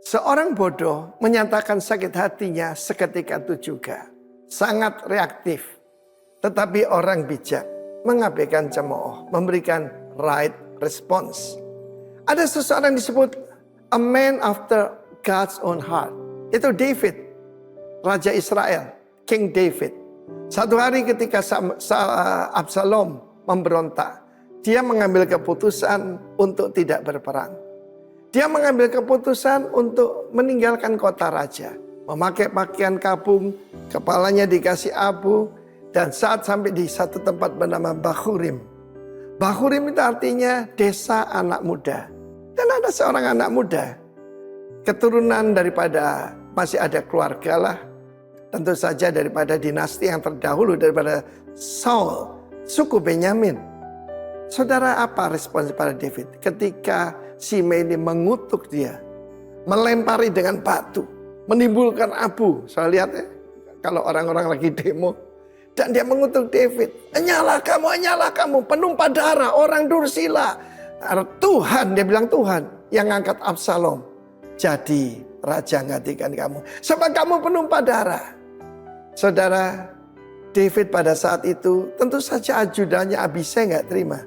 Seorang bodoh menyatakan sakit hatinya seketika itu juga. Sangat reaktif. Tetapi orang bijak mengabaikan cemooh, memberikan right response. Ada seseorang disebut a man after God's own heart. Itu David, Raja Israel, King David. Satu hari ketika Absalom memberontak, dia mengambil keputusan untuk tidak berperang. Dia mengambil keputusan untuk meninggalkan kota raja. Memakai pakaian kabung, kepalanya dikasih abu. Dan saat sampai di satu tempat bernama Bahurim. Bahurim itu artinya desa anak muda. Dan ada seorang anak muda. Keturunan daripada masih ada keluarga lah. Tentu saja daripada dinasti yang terdahulu daripada Saul. Suku Benyamin. Saudara, apa respons pada David? Ketika Simei ini mengutuk dia. Melempari dengan batu. Menimbulkan abu. Saya lihat ya. Kalau orang-orang lagi demo. Dan dia mengutuk David. Nyala kamu, penumpah darah, orang dursila. Tuhan, dia bilang Tuhan yang ngangkat Absalom. Jadi raja gantikan kamu. Sebab kamu penumpah darah. Saudara, David pada saat itu tentu saja ajudannya Abisai gak terima.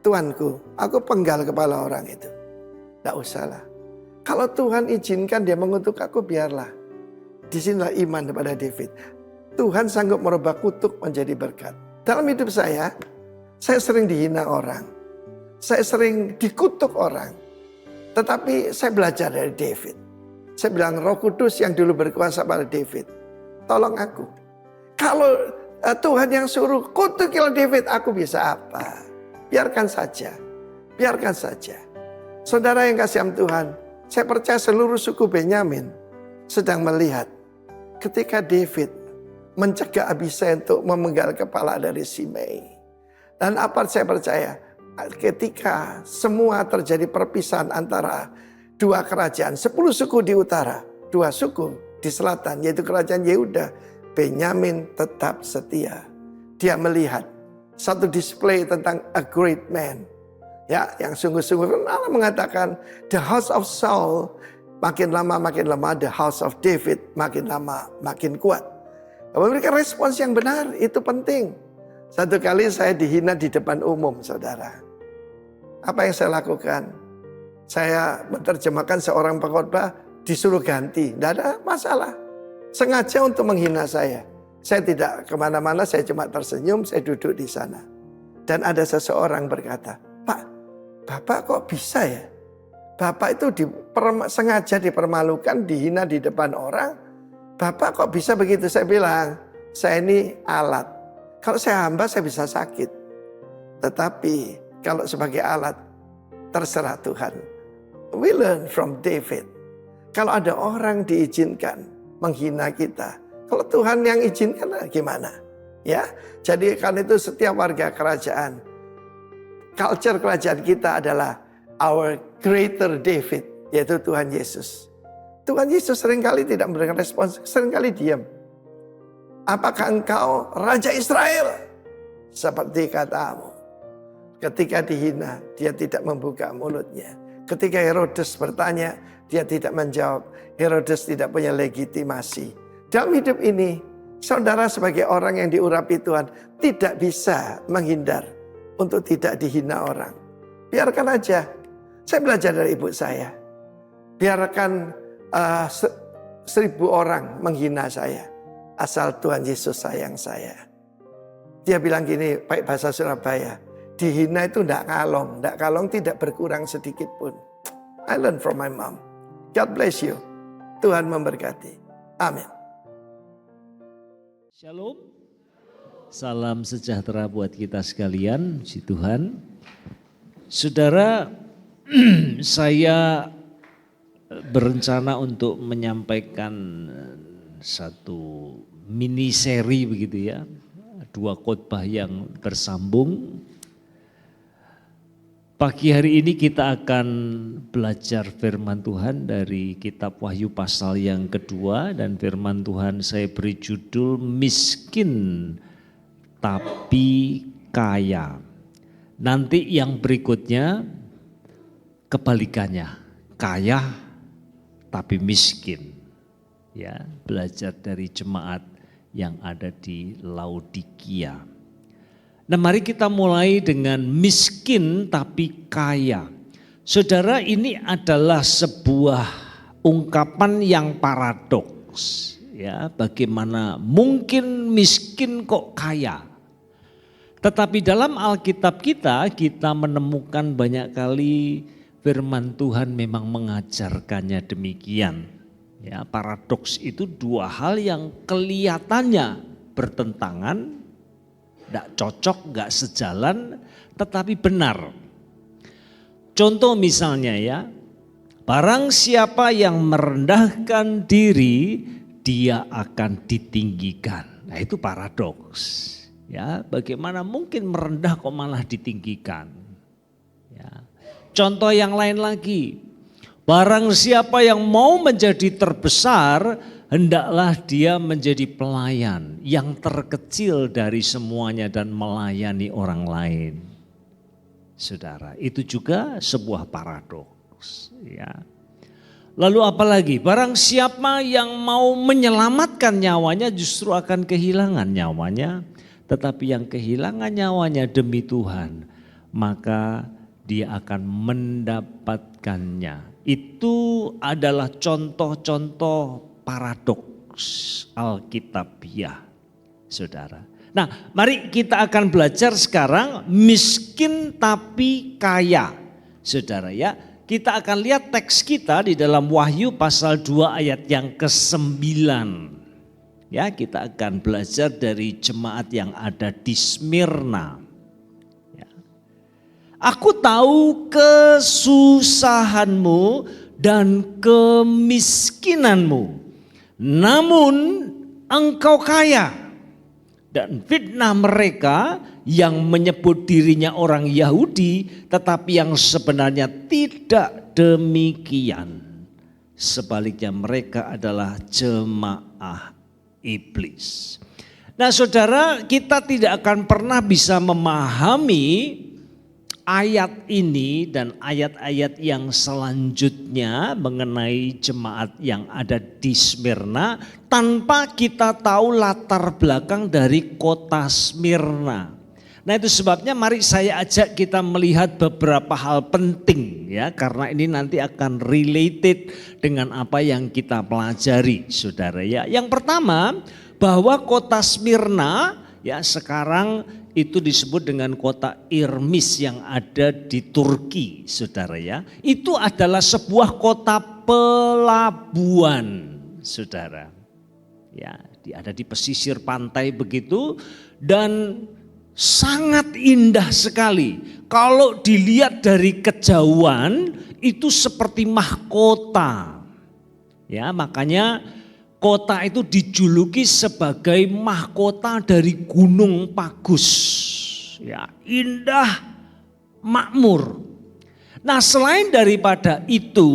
Tuanku, aku penggal kepala orang itu. Gak usahlah. Kalau Tuhan izinkan dia mengutuk aku, biarlah. Disinilah iman kepada David. Tuhan sanggup merubah kutuk menjadi berkat. Dalam hidup saya sering dihina orang. Saya sering dikutuk orang. Tetapi saya belajar dari David. Saya bilang, Roh Kudus yang dulu berkuasa pada David, tolong aku. Kalau Tuhan yang suruh kutukilah David, aku bisa apa? Biarkan saja. Biarkan saja. Saudara yang kasih Tuhan, saya percaya seluruh suku Benyamin sedang melihat ketika David mencegah Abisai untuk memenggal kepala dari Simei. Dan apa saya percaya, ketika semua terjadi perpisahan antara dua kerajaan, 10 suku di utara, 2 suku di selatan, yaitu kerajaan Yehuda, Benyamin tetap setia. Dia melihat satu display tentang a great man. Ya, yang sungguh-sungguh Allah mengatakan, the house of Saul makin lama makin lemah, the house of David makin lama makin kuat. Memberikan respons yang benar, itu penting. Satu kali saya dihina di depan umum, saudara. Apa yang saya lakukan? Saya menerjemahkan seorang pengkhotbah, disuruh ganti. Tidak ada masalah. Sengaja untuk menghina saya. Saya tidak kemana-mana, saya cuma tersenyum, saya duduk di sana. Dan ada seseorang berkata, Pak, Bapak kok bisa ya? Bapak itu sengaja dipermalukan, dihina di depan orang. Bapak kok bisa begitu? Saya bilang, saya ini alat. Kalau saya hamba saya bisa sakit. Tetapi kalau sebagai alat, terserah Tuhan. We learn from David. Kalau ada orang diizinkan menghina kita, kalau Tuhan yang izinkan gimana? Ya, jadi kan itu setiap warga kerajaan, culture kerajaan kita adalah our greater David, yaitu Tuhan Yesus. Tuhan Yesus seringkali tidak memberikan respons, seringkali diam. Apakah engkau Raja Israel? Seperti katamu. Ketika dihina, dia tidak membuka mulutnya. Ketika Herodes bertanya, dia tidak menjawab. Herodes tidak punya legitimasi. Dalam hidup ini, saudara sebagai orang yang diurapi Tuhan, tidak bisa menghindar untuk tidak dihina orang. Biarkan aja. Saya belajar dari ibu saya. Biarkan 1000 orang menghina saya. Asal Tuhan Yesus sayang saya. Dia bilang gini, pakai bahasa Surabaya. Dihina itu tidak kalong. Tidak kalong, tidak berkurang sedikit pun. I learn from my mom. God bless you. Tuhan memberkati. Amin. Shalom. Salam sejahtera buat kita sekalian, puji Tuhan. Saudara, saya berencana untuk menyampaikan satu mini seri begitu ya. 2 khotbah yang bersambung. Pagi hari ini kita akan belajar firman Tuhan dari kitab Wahyu pasal yang kedua, dan firman Tuhan saya beri judul miskin tapi kaya. Nanti yang berikutnya kebalikannya, kaya tapi miskin. Ya, belajar dari jemaat yang ada di Laodikia. Nah, mari kita mulai dengan miskin tapi kaya. Saudara, ini adalah sebuah ungkapan yang paradoks. Ya, bagaimana mungkin miskin kok kaya? Tetapi dalam Alkitab kita menemukan banyak kali firman Tuhan memang mengajarkannya demikian. Ya, paradoks itu dua hal yang kelihatannya bertentangan, tidak cocok, tidak sejalan, tetapi benar. Contoh misalnya ya, barang siapa yang merendahkan diri, dia akan ditinggikan. Nah itu paradoks. Ya, bagaimana mungkin merendah kok malah ditinggikan? Ya. Contoh yang lain lagi. Barang siapa yang mau menjadi terbesar, hendaklah dia menjadi pelayan yang terkecil dari semuanya dan melayani orang lain. Saudara, itu juga sebuah paradoks. Ya. Lalu apalagi, barang siapa yang mau menyelamatkan nyawanya justru akan kehilangan nyawanya. Tetapi yang kehilangan nyawanya demi Tuhan, maka dia akan mendapatkannya. Itu adalah contoh-contoh paradoks Alkitabiah, saudara. Nah, mari kita akan belajar sekarang miskin tapi kaya, saudara ya. Kita akan lihat teks kita di dalam Wahyu pasal 2 ayat yang ke-9. Ya, kita akan belajar dari jemaat yang ada di Smyrna. Aku tahu kesusahanmu dan kemiskinanmu, namun engkau kaya. Dan fitnah mereka yang menyebut dirinya orang Yahudi, tetapi yang sebenarnya tidak demikian. Sebaliknya mereka adalah jemaah iblis. Nah saudara, kita tidak akan pernah bisa memahami ayat ini dan ayat-ayat yang selanjutnya mengenai jemaat yang ada di Smyrna tanpa kita tahu latar belakang dari kota Smyrna. Nah itu sebabnya mari saya ajak kita melihat beberapa hal penting ya, karena ini nanti akan related dengan apa yang kita pelajari saudara ya. Yang pertama, bahwa kota Smyrna ya sekarang itu disebut dengan kota Irmis yang ada di Turki, saudara ya. Itu adalah sebuah kota pelabuhan, saudara. Ya, ada di pesisir pantai begitu dan sangat indah sekali. Kalau dilihat dari kejauhan itu seperti mahkota. Ya, makanya kota itu dijuluki sebagai mahkota dari Gunung Pagus. Ya, indah, makmur. Nah, selain daripada itu,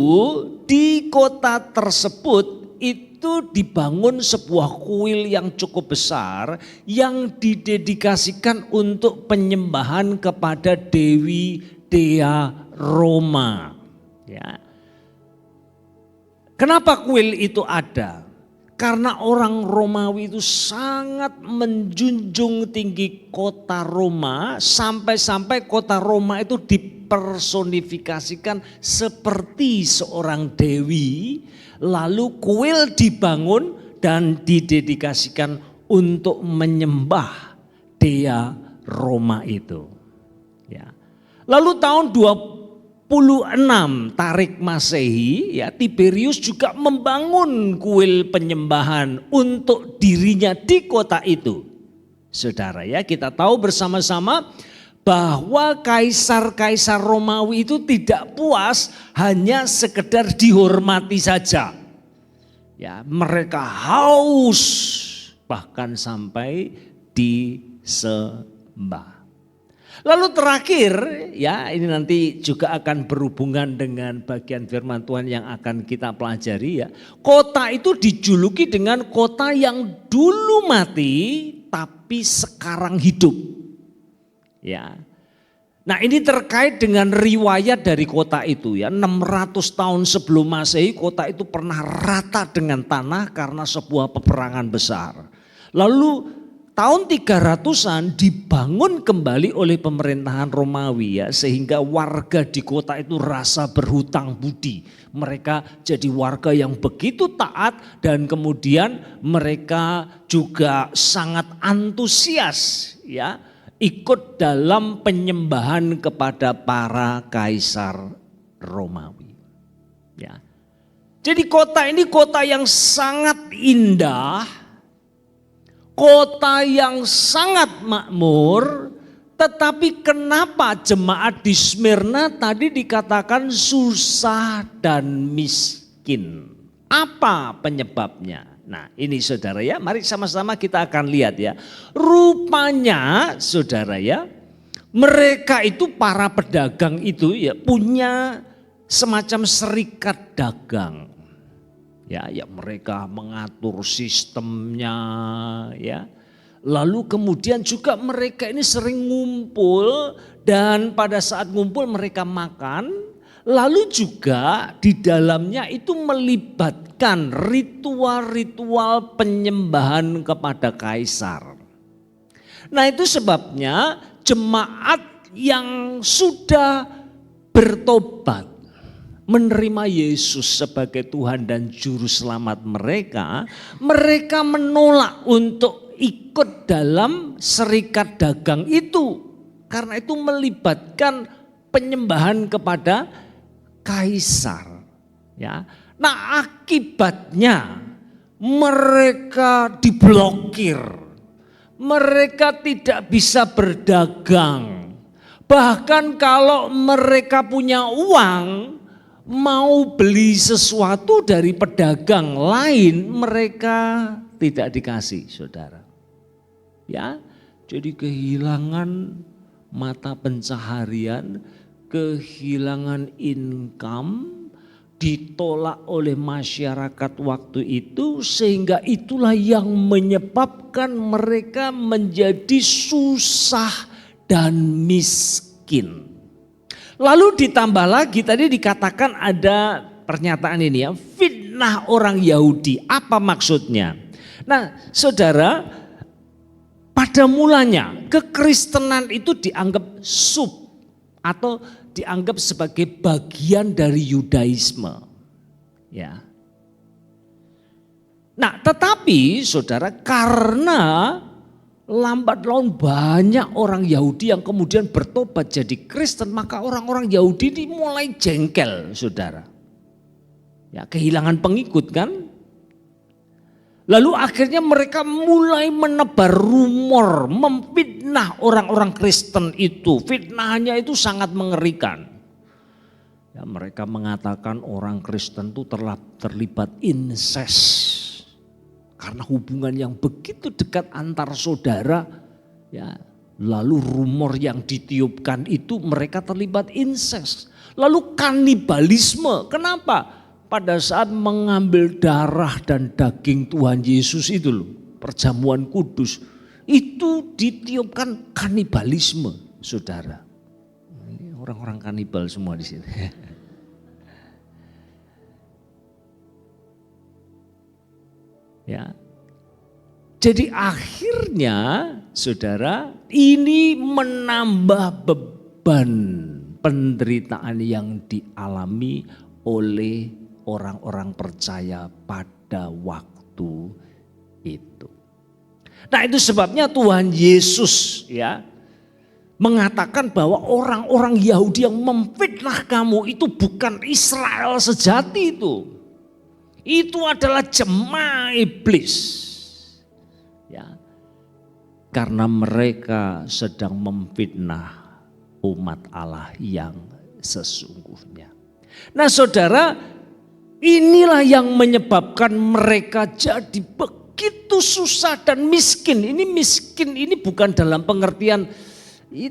di kota tersebut itu dibangun sebuah kuil yang cukup besar yang didedikasikan untuk penyembahan kepada Dewi Dea Roma. Ya. Kenapa kuil itu ada? Karena orang Romawi itu sangat menjunjung tinggi kota Roma, sampai-sampai kota Roma itu dipersonifikasikan seperti seorang dewi, lalu kuil dibangun dan didedikasikan untuk menyembah Dea Roma itu. Ya. Lalu tahun 26 Tarik Masehi, ya Tiberius juga membangun kuil penyembahan untuk dirinya di kota itu. Saudara ya, kita tahu bersama-sama bahwa kaisar-kaisar Romawi itu tidak puas hanya sekedar dihormati saja. Ya, mereka haus bahkan sampai disembah. Lalu terakhir ya, ini nanti juga akan berhubungan dengan bagian firman Tuhan yang akan kita pelajari ya. Kota itu dijuluki dengan kota yang dulu mati tapi sekarang hidup. Ya. Nah ini terkait dengan riwayat dari kota itu ya. 600 tahun sebelum Masehi kota itu pernah rata dengan tanah karena sebuah peperangan besar. Lalu tahun 300-an dibangun kembali oleh pemerintahan Romawi ya. Sehingga warga di kota itu rasa berhutang budi. Mereka jadi warga yang begitu taat dan kemudian mereka juga sangat antusias ya. Ikut dalam penyembahan kepada para kaisar Romawi. Ya. Jadi kota ini kota yang sangat indah, kota yang sangat makmur, tetapi kenapa jemaat di Smyrna tadi dikatakan susah dan miskin? Apa penyebabnya? Nah ini saudara ya, mari sama-sama kita akan lihat ya. Rupanya saudara ya, mereka itu para pedagang itu ya punya semacam serikat dagang. Ya, mereka mengatur sistemnya ya. Lalu kemudian juga mereka ini sering ngumpul dan pada saat ngumpul mereka makan. Lalu juga di dalamnya itu melibatkan ritual-ritual penyembahan kepada kaisar. Nah itu sebabnya jemaat yang sudah bertobat, menerima Yesus sebagai Tuhan dan Juru Selamat mereka, mereka menolak untuk ikut dalam serikat dagang itu. Karena itu melibatkan penyembahan kepada kaisar ya. Nah akibatnya mereka diblokir, mereka tidak bisa berdagang. Bahkan kalau mereka punya uang mau beli sesuatu dari pedagang lain, mereka tidak dikasih saudara ya. Jadi kehilangan mata pencaharian, kehilangan income, ditolak oleh masyarakat waktu itu, sehingga itulah yang menyebabkan mereka menjadi susah dan miskin. Lalu ditambah lagi tadi dikatakan ada pernyataan ini ya, fitnah orang Yahudi. Apa maksudnya? Nah saudara, pada mulanya kekristenan itu dianggap sub atau dianggap sebagai bagian dari Yudaisme. Ya. Nah tetapi saudara, karena lambat laun banyak orang Yahudi yang kemudian bertobat jadi Kristen, maka orang-orang Yahudi ini mulai jengkel saudara. Ya, kehilangan pengikut kan. Lalu akhirnya mereka mulai menebar rumor, memfitnah orang-orang Kristen itu. Fitnahnya itu sangat mengerikan. Ya, mereka mengatakan orang Kristen itu terlibat incest. Karena hubungan yang begitu dekat antar saudara. Ya, lalu rumor yang ditiupkan itu mereka terlibat incest. Lalu kanibalisme, kenapa? Pada saat mengambil darah dan daging Tuhan Yesus itu loh, perjamuan kudus, itu ditiupkan kanibalisme, saudara. Ini orang-orang kanibal semua di sini. Ya. Jadi akhirnya, saudara, ini menambah beban penderitaan yang dialami oleh orang-orang percaya pada waktu itu. Nah itu sebabnya Tuhan Yesus ya mengatakan bahwa orang-orang Yahudi yang memfitnah kamu itu bukan Israel sejati itu. Itu adalah jemaah iblis. Ya. Karena mereka sedang memfitnah umat Allah yang sesungguhnya. Nah saudara, inilah yang menyebabkan mereka jadi begitu susah dan miskin. Ini miskin ini bukan dalam pengertian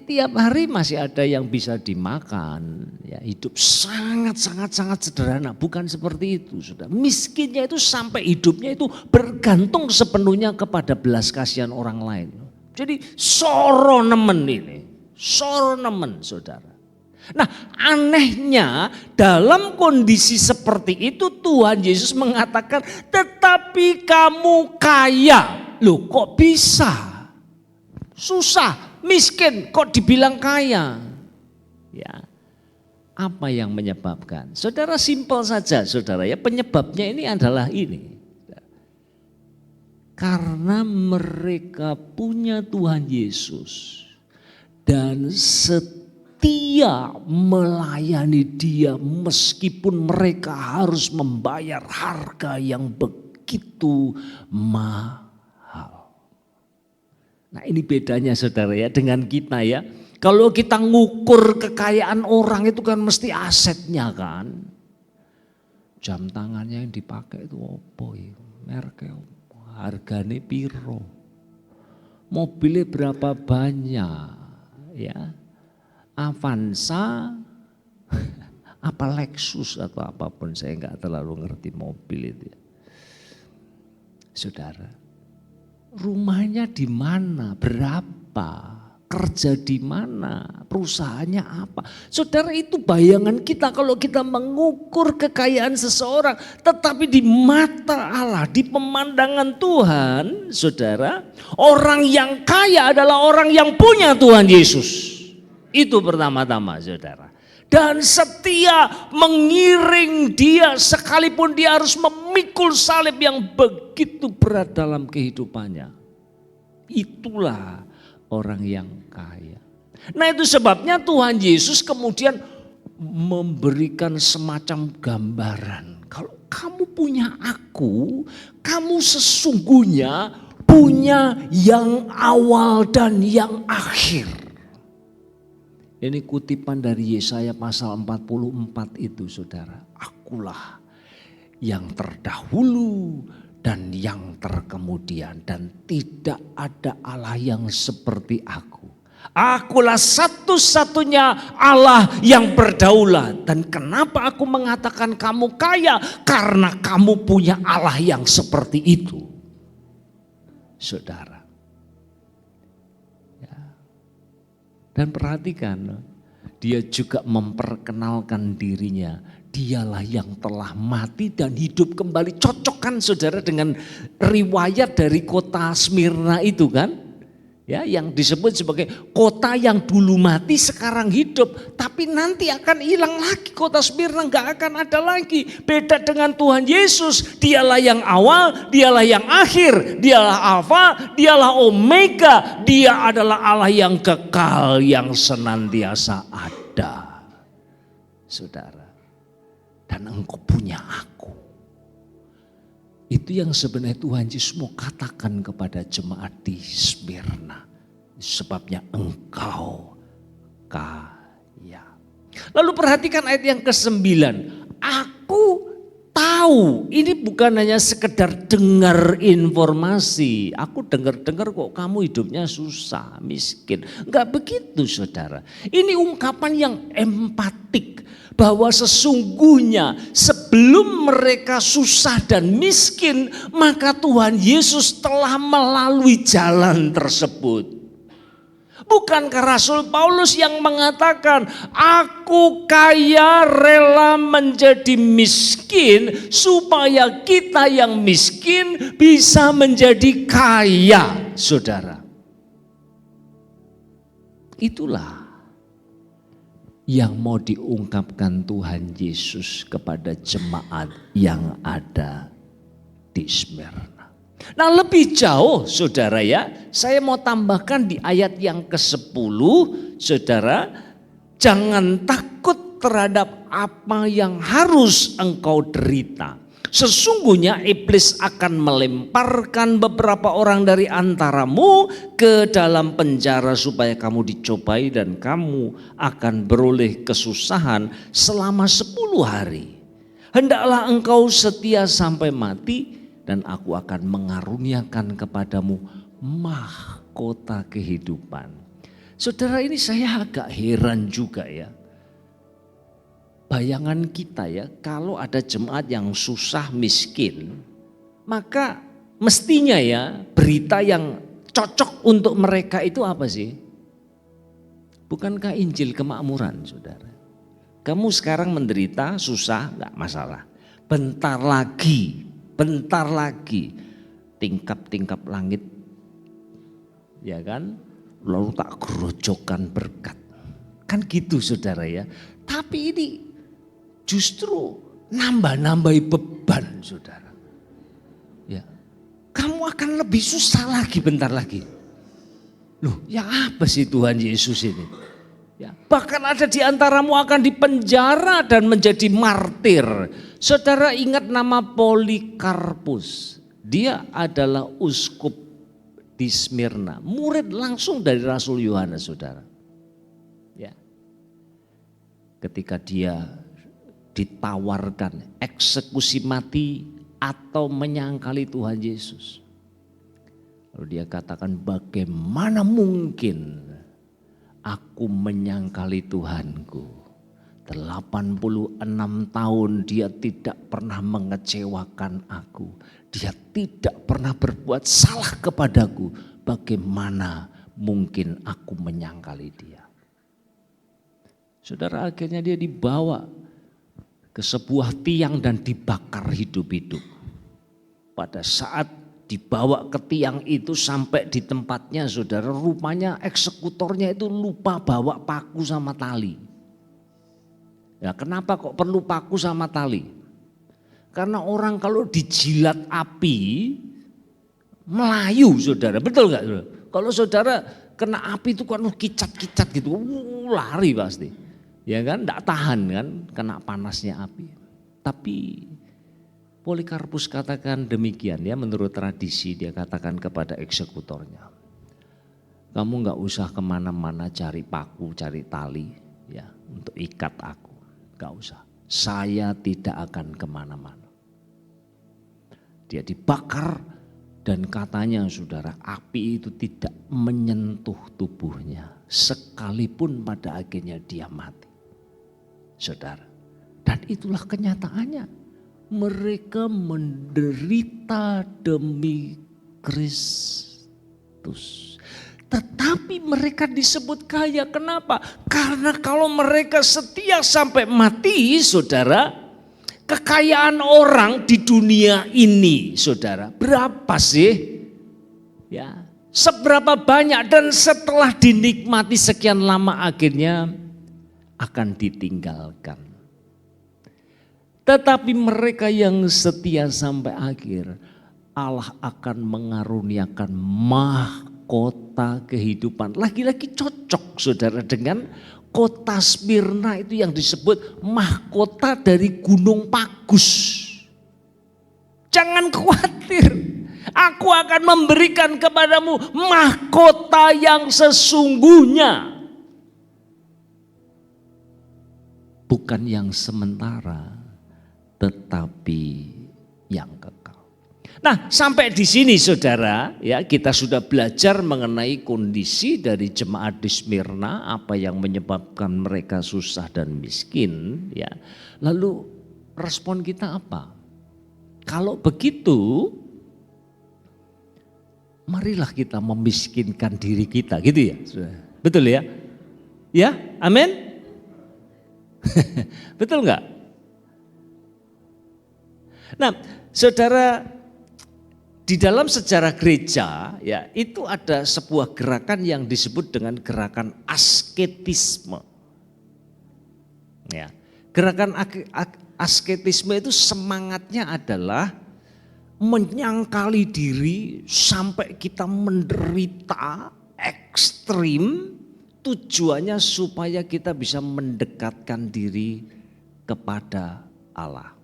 tiap hari masih ada yang bisa dimakan. Ya, hidup sangat sederhana. Bukan seperti itu. Sudah. Miskinnya itu sampai hidupnya itu bergantung sepenuhnya kepada belas kasihan orang lain. Jadi soro nemen ini. Sornemen, saudara. Nah, anehnya dalam kondisi seperti itu Tuhan Yesus mengatakan, tetapi kamu kaya. Loh, kok bisa? Susah, miskin, kok dibilang kaya? Ya. Apa yang menyebabkan? Saudara, simpel saja, saudara ya. Penyebabnya ini adalah ini. Karena mereka punya Tuhan Yesus dan setia melayani Dia meskipun mereka harus membayar harga yang begitu mahal. Nah, ini bedanya saudara ya dengan kita ya. Kalau kita ngukur kekayaan orang itu kan mesti asetnya kan. Jam tangannya yang dipakai itu apa ya? Mereknya apa? Harganya piro? Mobilnya berapa banyak? Ya, Avanza, apa Lexus atau apapun, saya nggak terlalu ngerti mobil itu. Saudara, rumahnya di mana? Berapa? Kerja di mana? Perusahaannya apa? Saudara, itu bayangan kita kalau kita mengukur kekayaan seseorang. Tetapi di mata Allah, di pemandangan Tuhan, saudara, orang yang kaya adalah orang yang punya Tuhan Yesus. Itu pertama-tama, saudara. Dan setia mengiring Dia sekalipun dia harus memikul salib yang begitu berat dalam kehidupannya. Itulah orang yang kaya. Nah, itu sebabnya Tuhan Yesus kemudian memberikan semacam gambaran. Kalau kamu punya aku, kamu sesungguhnya punya yang awal dan yang akhir. Ini kutipan dari Yesaya pasal 44 itu, saudara. Akulah yang terdahulu dan yang terkemudian, dan tidak ada Allah yang seperti aku. Akulah satu-satunya Allah yang berdaulat. Dan kenapa aku mengatakan kamu kaya? Karena kamu punya Allah yang seperti itu, saudara. Ya. Dan perhatikan, dia juga memperkenalkan dirinya. Dialah yang telah mati dan hidup kembali. Cocok kan saudara dengan riwayat dari kota Smyrna itu kan? Ya, yang disebut sebagai kota yang dulu mati sekarang hidup. Tapi nanti akan hilang lagi kota Smyrna, gak akan ada lagi. Beda dengan Tuhan Yesus, Dialah yang awal, Dialah yang akhir. Dialah Alfa, Dialah Omega. Dia adalah Allah yang kekal, yang senantiasa ada. Saudara. Dan engkau punya aku. Itu yang sebenarnya Tuhan Yesus mau katakan kepada jemaat di Smyrna. Sebabnya engkau kaya. Lalu perhatikan ayat yang ke-9. Aku tahu, ini bukan hanya sekedar dengar informasi. Aku dengar-dengar kok kamu hidupnya susah, miskin. Enggak begitu saudara. Ini ungkapan yang empatik. Bahwa sesungguhnya sebelum mereka susah dan miskin, maka Tuhan Yesus telah melalui jalan tersebut. Bukankah Rasul Paulus yang mengatakan, aku kaya rela menjadi miskin supaya kita yang miskin bisa menjadi kaya, saudara. Itulah yang mau diungkapkan Tuhan Yesus kepada jemaat yang ada di Smyrna. Nah, lebih jauh saudara ya, saya mau tambahkan di ayat yang ke-10, saudara, jangan takut terhadap apa yang harus engkau derita. Sesungguhnya iblis akan melemparkan beberapa orang dari antaramu ke dalam penjara supaya kamu dicobai dan kamu akan beroleh kesusahan selama 10 hari. Hendaklah engkau setia sampai mati dan aku akan mengaruniakan kepadamu mahkota kehidupan. Saudara, ini saya agak heran juga ya. Bayangan kita ya, kalau ada jemaat yang susah miskin, maka mestinya ya berita yang cocok untuk mereka itu apa sih? Bukankah Injil kemakmuran, saudara? Kamu sekarang menderita, susah, enggak masalah. Bentar lagi, tingkap-tingkap langit, ya kan? Lalu tak gerojokkan berkat. Kan gitu saudara ya. Tapi ini justru nambah-nambahi beban saudara. Ya, kamu akan lebih susah lagi bentar lagi. Loh, yang apa sih Tuhan Yesus ini? Ya, bahkan ada di antaramu akan dipenjara dan menjadi martir. Saudara ingat nama Polikarpus. Dia adalah uskup di Smyrna, murid langsung dari Rasul Yohanes, saudara. Ya, ketika dia ditawarkan eksekusi mati atau menyangkali Tuhan Yesus, lalu dia katakan, bagaimana mungkin aku menyangkali Tuhanku. 86 tahun dia tidak pernah mengecewakan aku. Dia tidak pernah berbuat salah kepadaku. Bagaimana mungkin aku menyangkali dia? Saudara, akhirnya dia dibawa ke sebuah tiang dan dibakar hidup-hidup. Pada saat dibawa ke tiang itu sampai di tempatnya, saudara, rupanya eksekutornya itu lupa bawa paku sama tali. Ya, kenapa kok perlu paku sama tali? Karena orang kalau dijilat api melayu, saudara, betul nggak? Kalau saudara kena api itu kan kicat-kicat gitu, lari pasti, ya kan? Nggak tahan kan, kena panasnya api. Tapi Polikarpus katakan demikian ya, menurut tradisi dia katakan kepada eksekutornya, kamu nggak usah kemana-mana cari paku, cari tali ya untuk ikat aku. Gak usah, saya tidak akan kemana-mana. Dia dibakar dan katanya saudara, api itu tidak menyentuh tubuhnya sekalipun pada akhirnya dia mati. Saudara, dan itulah kenyataannya. Mereka menderita demi Kristus. Tetapi mereka disebut kaya. Kenapa? Karena kalau mereka setia sampai mati, saudara, kekayaan orang di dunia ini, saudara, berapa sih? Ya, seberapa banyak dan setelah dinikmati sekian lama akhirnya akan ditinggalkan. Tetapi mereka yang setia sampai akhir, Allah akan mengaruniakan mahkota kehidupan. Lagi-lagi cocok saudara dengan kota Smyrna itu yang disebut mahkota dari Gunung Pagus. Jangan khawatir, aku akan memberikan kepadamu mahkota yang sesungguhnya. Bukan yang sementara, tetapi yang kekal. Nah, sampai di sini saudara, ya kita sudah belajar mengenai kondisi dari jemaat di Smyrna, apa yang menyebabkan mereka susah dan miskin, ya. Lalu respon kita apa? Kalau begitu, marilah kita memiskinkan diri kita, gitu ya. Betul ya? Ya, amin? Betul enggak? Nah, saudara, di dalam sejarah gereja ya itu ada sebuah gerakan yang disebut dengan gerakan asketisme. Ya, gerakan asketisme itu semangatnya adalah menyangkali diri sampai kita menderita ekstrim, tujuannya supaya kita bisa mendekatkan diri kepada Allah.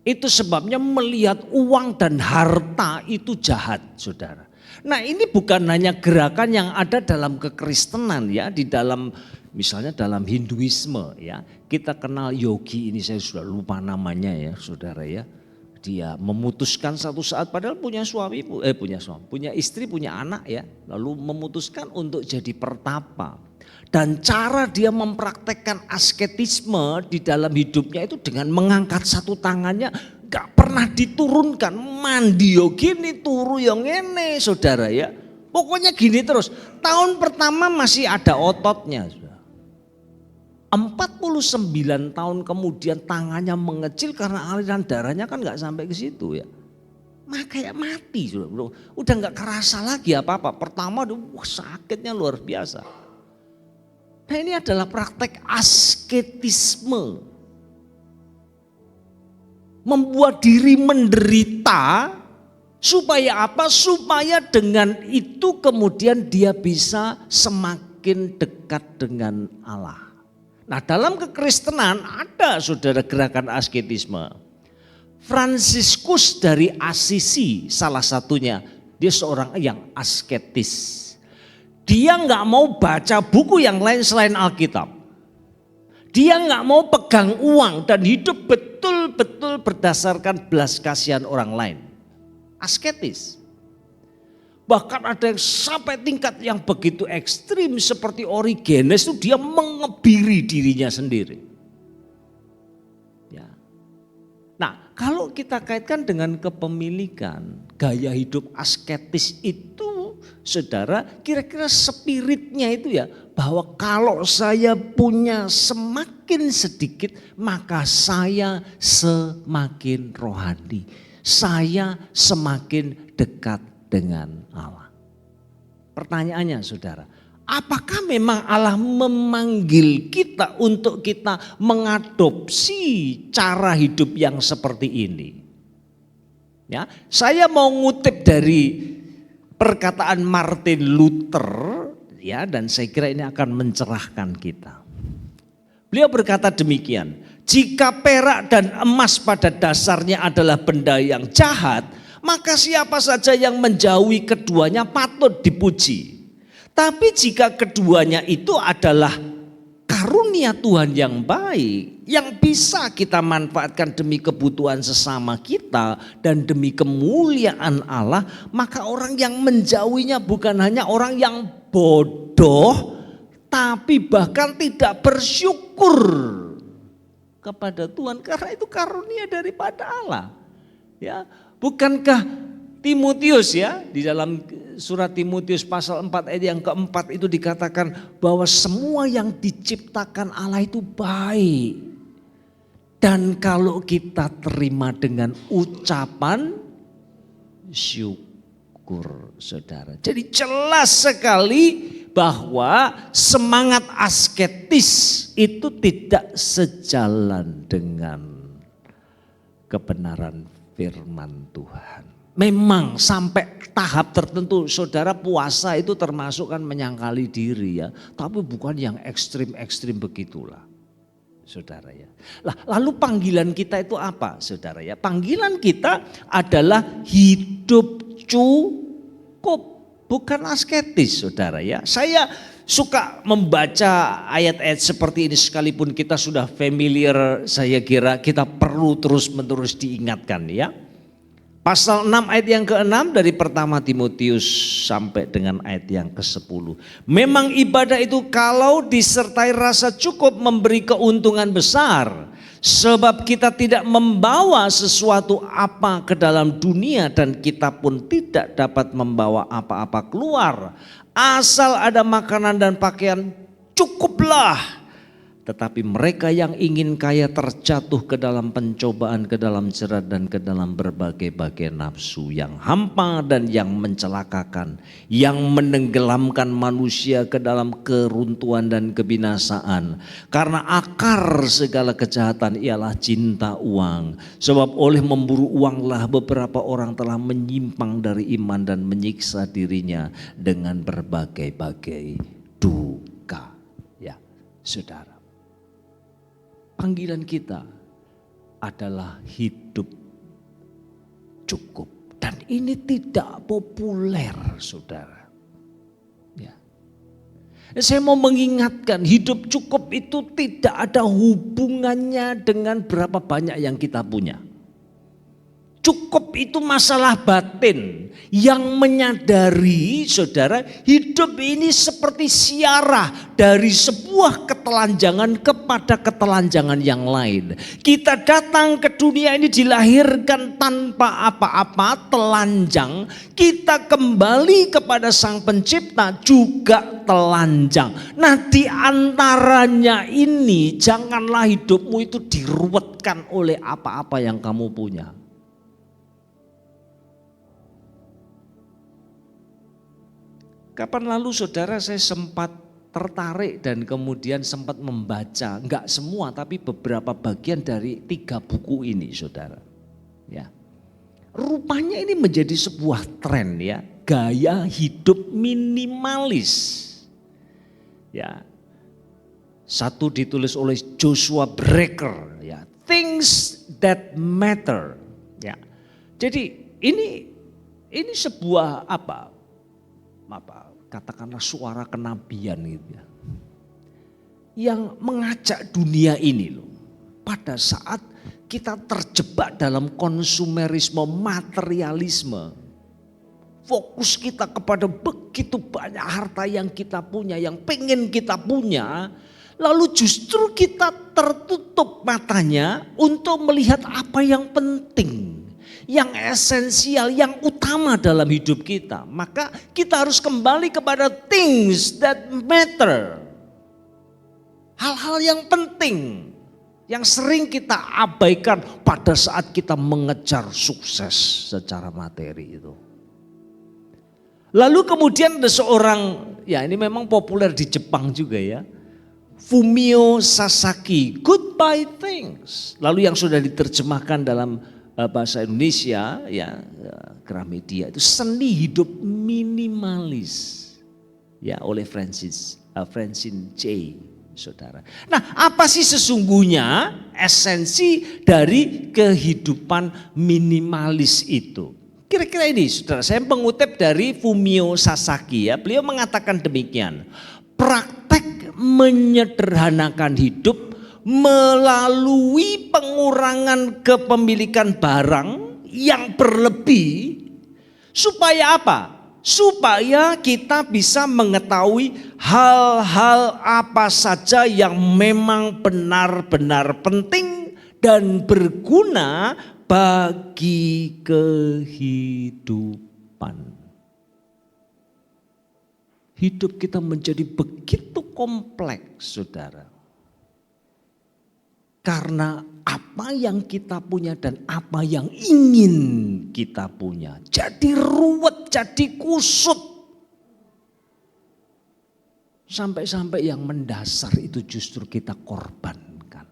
Itu sebabnya melihat uang dan harta itu jahat, saudara. Nah, ini bukan hanya gerakan yang ada dalam kekristenan ya, di dalam misalnya dalam Hinduisme ya. Kita kenal yogi ini, saya sudah lupa namanya ya, saudara ya. Dia memutuskan satu saat padahal punya istri, punya anak ya, lalu memutuskan untuk jadi pertapa. Dan cara dia mempraktekkan asketisme di dalam hidupnya itu dengan mengangkat satu tangannya, gak pernah diturunkan. Mandi yo gini, turu yang ini saudara ya. Pokoknya gini terus. Tahun pertama masih ada ototnya. Saudara. 49 tahun kemudian tangannya mengecil karena aliran darahnya kan nggak sampai ke situ ya. Kayak mati sudah, udah nggak kerasa lagi apa-apa. Pertama sakitnya luar biasa. Nah ini adalah praktek asketisme. Membuat diri menderita supaya apa? Supaya dengan itu kemudian dia bisa semakin dekat dengan Allah. Nah dalam kekristenan ada saudara gerakan asketisme. Fransiskus dari Assisi salah satunya, dia seorang yang asketis. Dia nggak mau baca buku yang lain selain Alkitab. Dia nggak mau pegang uang dan hidup betul-betul berdasarkan belas kasihan orang lain. Asketis. Bahkan ada yang sampai tingkat yang begitu ekstrim seperti Origenes itu dia mengebiri dirinya sendiri. Ya. Nah kalau kita kaitkan dengan kepemilikan, gaya hidup asketis itu saudara kira-kira spiritnya itu ya bahwa kalau saya punya semakin sedikit maka saya semakin rohani. Saya semakin dekat dengan Allah. Pertanyaannya saudara, apakah memang Allah memanggil kita untuk kita mengadopsi cara hidup yang seperti ini? Ya, saya mau ngutip dari perkataan Martin Luther ya, dan saya kira ini akan mencerahkan kita. Beliau berkata demikian, jika perak dan emas pada dasarnya adalah benda yang jahat, maka siapa saja yang menjauhi keduanya patut dipuji. Tapi jika keduanya itu adalah karunia Tuhan yang baik, yang bisa kita manfaatkan demi kebutuhan sesama kita dan demi kemuliaan Allah, maka orang yang menjauhinya bukan hanya orang yang bodoh, tapi bahkan tidak bersyukur kepada Tuhan karena itu karunia daripada Allah. Ya, bukankah Timotius ya di dalam surat Timotius pasal 4 ayat yang keempat itu dikatakan bahwa semua yang diciptakan Allah itu baik. Dan kalau kita terima dengan ucapan syukur saudara. Jadi jelas sekali bahwa semangat asketis itu tidak sejalan dengan kebenaran firman Tuhan. Memang sampai tahap tertentu saudara puasa itu termasuk kan menyangkali diri ya. Tapi bukan yang ekstrim-ekstrim begitulah saudara ya. Lalu panggilan kita itu apa saudara ya? Panggilan kita adalah hidup cukup. Bukan asketis saudara ya. Saya suka membaca ayat-ayat seperti ini sekalipun kita sudah familiar, saya kira kita perlu terus-menerus diingatkan ya. Pasal 6 ayat yang ke-6 dari pertama Timotius sampai dengan ayat yang ke-10. Memang ibadah itu kalau disertai rasa cukup memberi keuntungan besar. Sebab kita tidak membawa sesuatu apa ke dalam dunia dan kita pun tidak dapat membawa apa-apa keluar. Asal ada makanan dan pakaian cukuplah. Tetapi mereka yang ingin kaya terjatuh ke dalam pencobaan, ke dalam jerat dan ke dalam berbagai-bagai nafsu yang hampa dan yang mencelakakan, yang menenggelamkan manusia ke dalam keruntuhan dan kebinasaan. Karena akar segala kejahatan ialah cinta uang. Sebab oleh memburu uanglah beberapa orang telah menyimpang dari iman dan menyiksa dirinya dengan berbagai-bagai duka. Ya, saudara. Panggilan kita adalah hidup cukup. Dan ini tidak populer saudara. Ya. Saya mau mengingatkan hidup cukup itu tidak ada hubungannya dengan berapa banyak yang kita punya. cukup itu masalah batin. Yang menyadari saudara hidup ini seperti siarah dari sebuah ketelanjangan kepada ketelanjangan yang lain. Kita datang ke dunia ini dilahirkan tanpa apa-apa, telanjang. Kita kembali kepada Sang Pencipta juga telanjang. Nah, di antaranya ini janganlah hidupmu itu diruwetkan oleh apa-apa yang kamu punya. Kapan lalu saudara saya sempat tertarik dan kemudian sempat membaca, enggak semua tapi beberapa bagian dari 3 buku ini saudara. Ya. Rupanya ini menjadi sebuah tren ya, gaya hidup minimalis. Ya. Satu ditulis oleh Joshua Brecker ya, Things That Matter. Ya. Jadi ini sebuah apa katakanlah suara kenabian gitu ya. Yang mengajak dunia ini loh. Pada saat kita terjebak dalam konsumerisme, materialisme. Fokus kita kepada begitu banyak harta yang kita punya, yang pengen kita punya. Lalu justru kita tertutup matanya untuk melihat apa yang penting. Yang esensial, yang utama dalam hidup kita. Maka kita harus kembali kepada things that matter. Hal-hal yang penting. Yang sering kita abaikan pada saat kita mengejar sukses secara materi itu. Lalu kemudian ada seorang, ya ini memang populer di Jepang juga ya. Fumio Sasaki, Goodbye Things. Lalu yang sudah diterjemahkan dalam bahasa Indonesia ya, Gramedia itu seni hidup minimalis ya oleh Francine J. Saudara. Nah, apa sih sesungguhnya esensi dari kehidupan minimalis itu? Kira-kira ini saudara, saya mengutip dari Fumio Sasaki ya, beliau mengatakan demikian. Praktek menyederhanakan hidup melalui pengurangan kepemilikan barang yang berlebih supaya apa? Supaya kita bisa mengetahui hal-hal apa saja yang memang benar-benar penting dan berguna bagi kehidupan. Hidup kita menjadi begitu kompleks, saudara. Karena apa yang kita punya dan apa yang ingin kita punya. Jadi ruwet, jadi kusut. Sampai-sampai yang mendasar itu justru kita korbankan.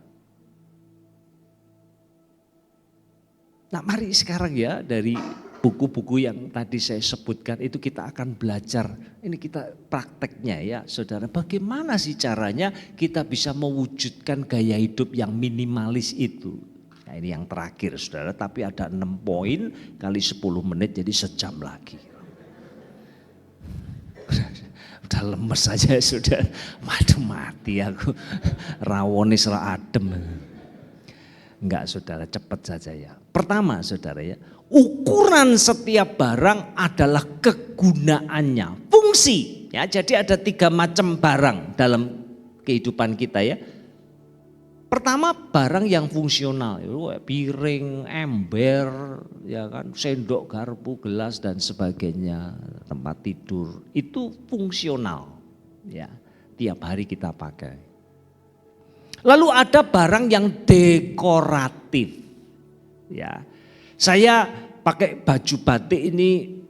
Nah mari sekarang ya dari buku-buku yang tadi saya sebutkan itu kita akan belajar, ini kita prakteknya ya saudara, bagaimana sih caranya kita bisa mewujudkan gaya hidup yang minimalis itu. Nah ini yang terakhir saudara, tapi ada 6 poin kali 10 menit jadi sejam lagi. Udah lemes aja sudah, waduh mati aku, rawonis lah adem. Enggak saudara, cepat saja ya. Pertama saudara ya, ukuran setiap barang adalah kegunaannya, fungsi. Ya, jadi ada 3 macam barang dalam kehidupan kita ya. Pertama barang yang fungsional, piring, ember, ya kan, sendok, garpu, gelas dan sebagainya, tempat tidur itu fungsional, ya, tiap hari kita pakai. Lalu ada barang yang dekoratif, ya. Saya pakai baju batik ini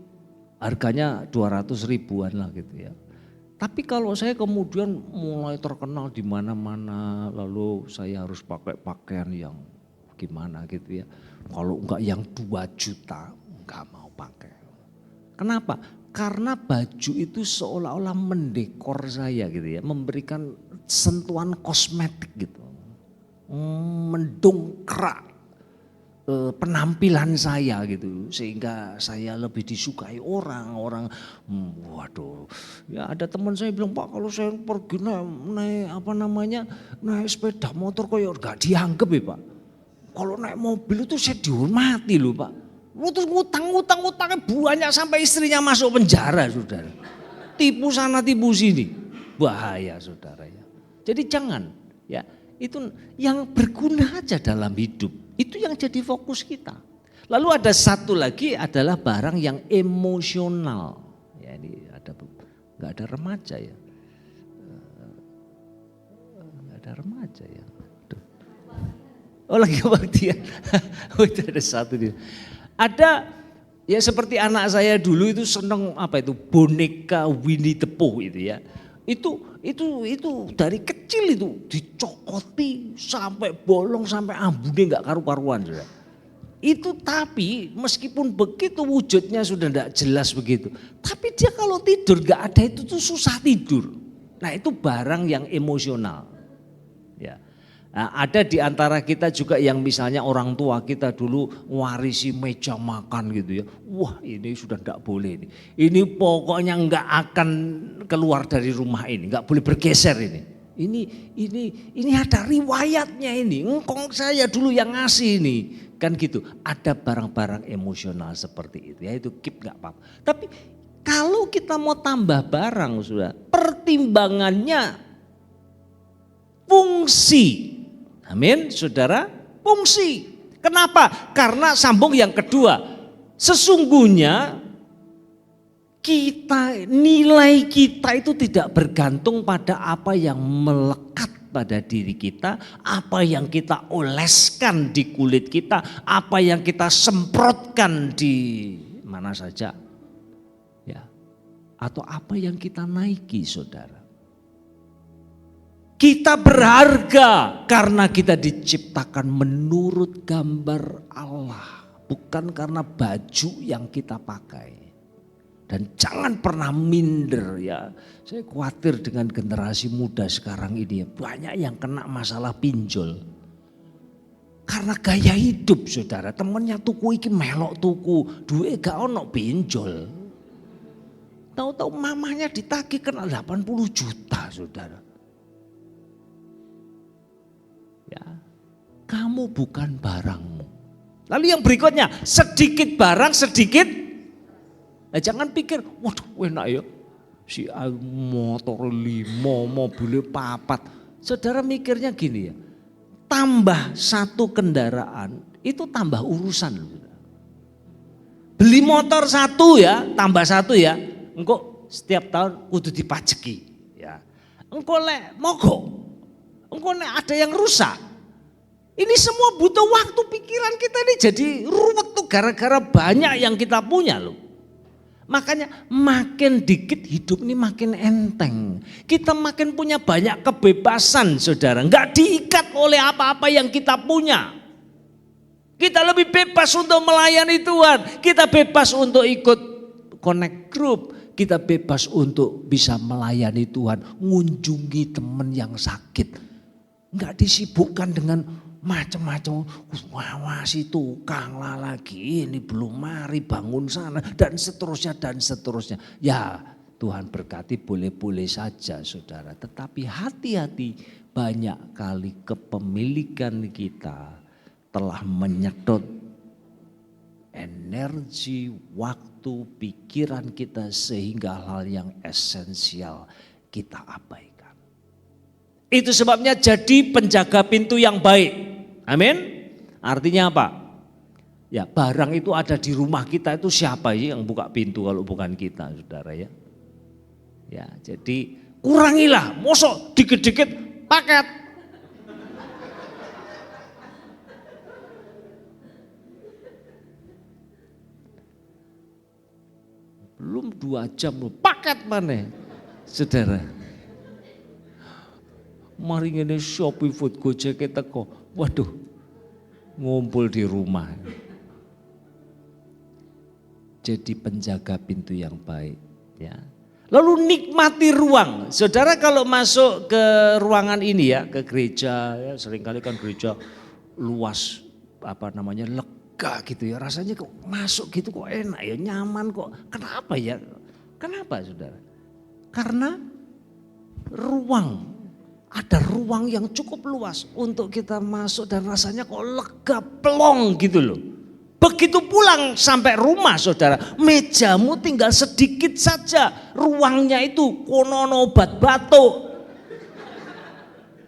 harganya 200 ribuan lah gitu ya. Tapi kalau saya kemudian mulai terkenal di mana-mana, lalu saya harus pakai pakaian yang gimana gitu ya. Kalau enggak yang 2 juta, enggak mau pakai. Kenapa? Karena baju itu seolah-olah mendekor saya gitu ya, memberikan sentuhan kosmetik gitu. Mendongkrak penampilan saya gitu, sehingga saya lebih disukai orang. Waduh, ya ada teman saya bilang, Pak kalau saya pergi naik sepeda motor kok ya gak dianggap ya Pak. Kalau naik mobil itu saya dihormati loh Pak. Terus ngutangnya banyak sampai istrinya masuk penjara, saudara. Tipu sana tipu sini, bahaya saudara ya. Jadi jangan ya, itu yang berguna aja dalam hidup, itu yang jadi fokus kita. Lalu ada satu lagi adalah barang yang emosional. Ya ini nggak ada remaja ya, nggak ada remaja ya. Oh lagi kebaktian, oh itu ada satu dia. Ada ya seperti anak saya dulu itu seneng apa itu boneka Winnie the Pooh itu ya. Itu dari kecil itu dicokoti sampai bolong sampai ambune nggak karu-karuan sudah. Itu tapi meskipun begitu wujudnya sudah tidak jelas begitu. Tapi dia kalau tidur nggak ada itu tuh susah tidur. Nah itu barang yang emosional. Ya. Nah, ada di antara kita juga yang misalnya orang tua kita dulu warisi meja makan gitu ya. Wah ini sudah tidak boleh ini. Ini pokoknya nggak akan keluar dari rumah ini, nggak boleh bergeser ini. Ini ada riwayatnya ini. Engkong saya dulu yang ngasih ini. Kan gitu. Ada barang-barang emosional seperti itu ya, itu keep nggak apa-apa. Tapi kalau kita mau tambah barang sudah, pertimbangannya fungsi. Amin, saudara, fungsi. Kenapa? Karena sambung yang kedua, sesungguhnya nilai kita itu tidak bergantung pada apa yang melekat pada diri kita, apa yang kita oleskan di kulit kita, apa yang kita semprotkan di mana saja, ya, atau apa yang kita naiki, saudara. Kita berharga karena kita diciptakan menurut gambar Allah, bukan karena baju yang kita pakai. Dan jangan pernah minder ya. Saya khawatir dengan generasi muda sekarang ini ya, banyak yang kena masalah pinjol. Karena gaya hidup saudara, temennya tuku iki melok tuku, duit gak ono pinjol. Tahu-tahu mamanya ditagih kena 80 juta saudara. Ya, kamu bukan barangmu. Lalu yang berikutnya, sedikit barang sedikit. Nah, jangan pikir, waduh enak ya, si motor 5, mobil 4. Saudara mikirnya gini ya, tambah satu kendaraan itu tambah urusan. Beli motor satu ya, tambah satu ya, engkau setiap tahun kudu dipajeki. Ya, engkau lek mogok. Engkau ada yang rusak. Ini semua butuh waktu, pikiran kita ini jadi ruwet tuh gara-gara banyak yang kita punya loh. Makanya makin dikit hidup ini makin enteng. Kita makin punya banyak kebebasan saudara. Enggak diikat oleh apa-apa yang kita punya. Kita lebih bebas untuk melayani Tuhan. Kita bebas untuk ikut connect group. Kita bebas untuk bisa melayani Tuhan. Mengunjungi teman yang sakit. Enggak disibukkan dengan macam-macam. Wah si tukang lah lagi ini belum mari bangun sana dan seterusnya dan seterusnya. Ya Tuhan berkati boleh-boleh saja saudara. Tetapi hati-hati, banyak kali kepemilikan kita telah menyedot energi, waktu, pikiran kita sehingga hal yang esensial kita abaikan. Itu sebabnya jadi penjaga pintu yang baik. Amin. Artinya apa? Ya barang itu ada di rumah kita, itu siapa sih yang buka pintu kalau bukan kita saudara ya. Ya jadi kurangilah, mosok dikit-dikit paket. Belum 2 jam paket mana saudara. Mari ngene Shopee Food Gojek teko. Waduh. Ngumpul di rumah. Jadi penjaga pintu yang baik, ya. Lalu nikmati ruang. Saudara kalau masuk ke ruangan ini ya, ke gereja ya, seringkali kan gereja luas lega gitu ya. Rasanya kok masuk gitu kok enak ya, nyaman kok. Kenapa ya? Kenapa saudara? Karena ada ruang yang cukup luas untuk kita masuk dan rasanya kok lega plong gitu loh. Begitu pulang sampai rumah saudara, mejamu tinggal sedikit saja, ruangnya itu konono obat batuk.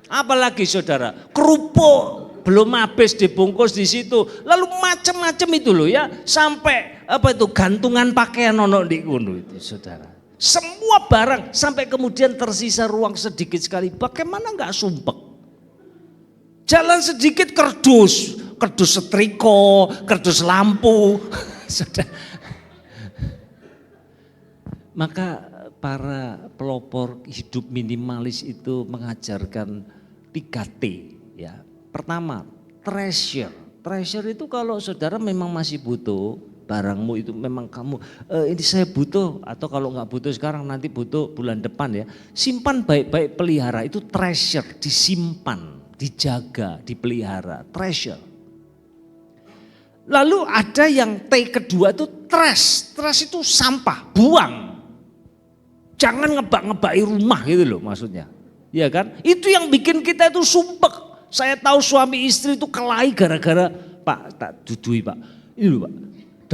Apalagi saudara, kerupuk belum habis dibungkus di situ, lalu macam-macam itu loh ya, sampai apa itu gantungan pakaian ono di kono itu saudara. Semua barang sampai kemudian tersisa ruang sedikit sekali. Bagaimana nggak sumpek? Jalan sedikit kardus setrika, kardus lampu. Maka para pelopor hidup minimalis itu mengajarkan 3T ya. Pertama, treasure. Treasure itu kalau saudara memang masih butuh barangmu itu, memang kamu ini saya butuh, atau kalau nggak butuh sekarang nanti butuh bulan depan ya. Simpan baik-baik, pelihara, itu treasure, disimpan, dijaga, dipelihara, treasure. Lalu ada yang T kedua itu trash. Trash itu sampah, buang. Jangan ngebak-ngebaki rumah gitu loh maksudnya. Ya kan? Itu yang bikin kita itu sumpek. Saya tahu suami istri itu kelahi gara-gara, Pak tak dudui Pak. Ini loh Pak,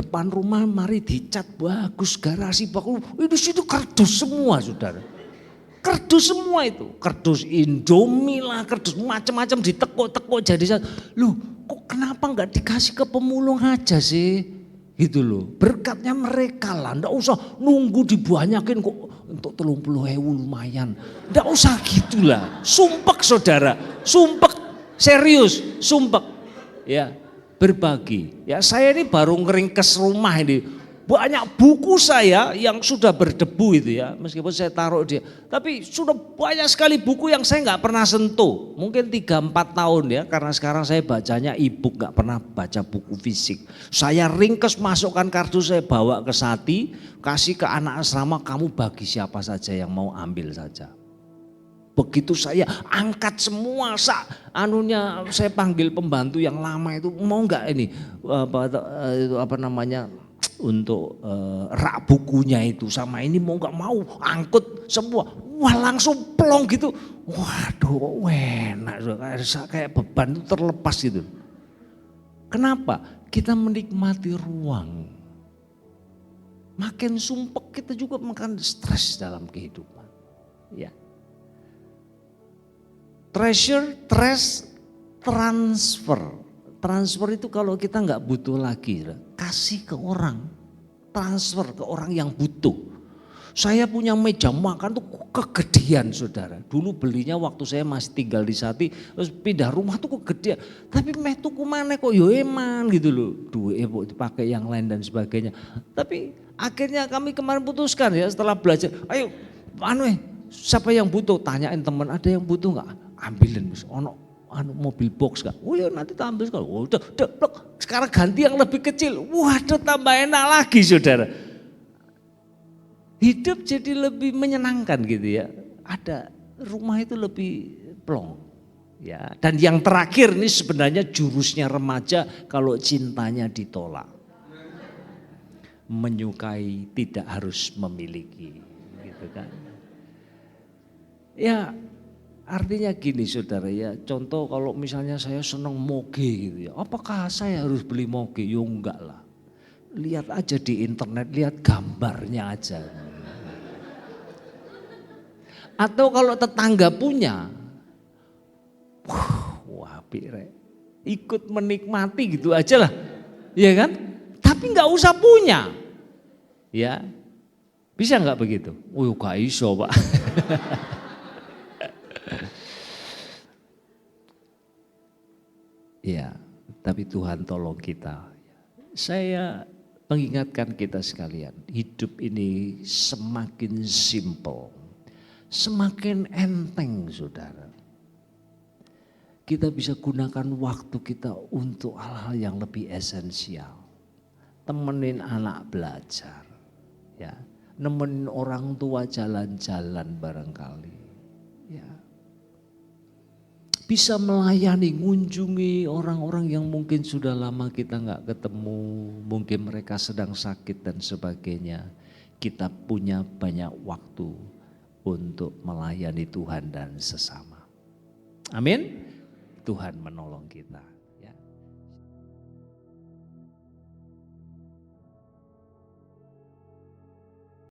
depan rumah mari dicat bagus, garasi bagus. Itu situ kardus semua saudara. Kardus semua itu. Kardus Indomie lah, kardus macam-macam ditekuk-tekuk jadi satu. Loh kok kenapa nggak dikasih ke pemulung aja sih? Gitu loh. Berkatnya mereka lah, ndak usah nunggu dibanyakin kok untuk 30.000 lumayan. Ndak usah gitulah. Sumpek saudara, sumpek serius, sumpek. Ya, berbagi. Ya saya ini baru ngeringkes rumah ini. Banyak buku saya yang sudah berdebu itu ya, meskipun saya taruh dia. Tapi sudah banyak sekali buku yang saya nggak pernah sentuh. Mungkin 3-4 tahun ya, karena sekarang saya bacanya e-book, nggak pernah baca buku fisik. Saya ringkes, masukkan kardus, saya bawa ke Sati, kasih ke anak asrama, kamu bagi siapa saja yang mau ambil saja. Begitu saya angkat semua, saya panggil pembantu yang lama itu, mau nggak ini apa namanya, untuk rak bukunya itu sama ini mau nggak mau angkut semua, wah langsung plong gitu, waduh enak, kayak beban itu terlepas gitu. Kenapa? Kita menikmati ruang. Makin sumpek kita juga makan stres dalam kehidupan. Ya. Treasure, transfer. Transfer itu kalau kita nggak butuh lagi, kasih ke orang, transfer ke orang yang butuh. Saya punya meja makan tuh kegedean saudara. Dulu belinya waktu saya masih tinggal di Sati, terus pindah rumah tuh kegedean. Tapi meh tuku mana kok yo eman gitu loh. Duit dipakai yang lain dan sebagainya. Tapi akhirnya kami kemarin putuskan ya setelah belajar, ayo siapa yang butuh? Tanyain teman, ada yang butuh nggak? Ambilin mis, mobil box kak, oh ya nanti tak ambil sekali, udah, sekarang ganti yang lebih kecil, waduh tambah enak lagi saudara. Hidup jadi lebih menyenangkan gitu ya, ada rumah itu lebih plong. Ya, dan yang terakhir ini sebenarnya jurusnya remaja kalau cintanya ditolak. Menyukai tidak harus memiliki, gitu kan. Ya, artinya gini saudara ya, contoh kalau misalnya saya senang moge gitu ya, apakah saya harus beli moge? Ya enggak lah, lihat aja di internet, lihat gambarnya aja. Atau kalau tetangga punya, wah pire, ikut menikmati gitu aja lah, ya kan? Tapi nggak usah punya, ya bisa nggak begitu? Oh gak iso Pak. Ya, tapi Tuhan tolong kita. Saya mengingatkan kita sekalian, hidup ini semakin simple, semakin enteng saudara. Kita bisa gunakan waktu kita untuk hal-hal yang lebih esensial. Temenin anak belajar, ya, nemenin orang tua jalan-jalan barangkali. Ya. Bisa melayani, mengunjungi orang-orang yang mungkin sudah lama kita nggak ketemu, mungkin mereka sedang sakit dan sebagainya. Kita punya banyak waktu untuk melayani Tuhan dan sesama. Amin. Tuhan menolong kita.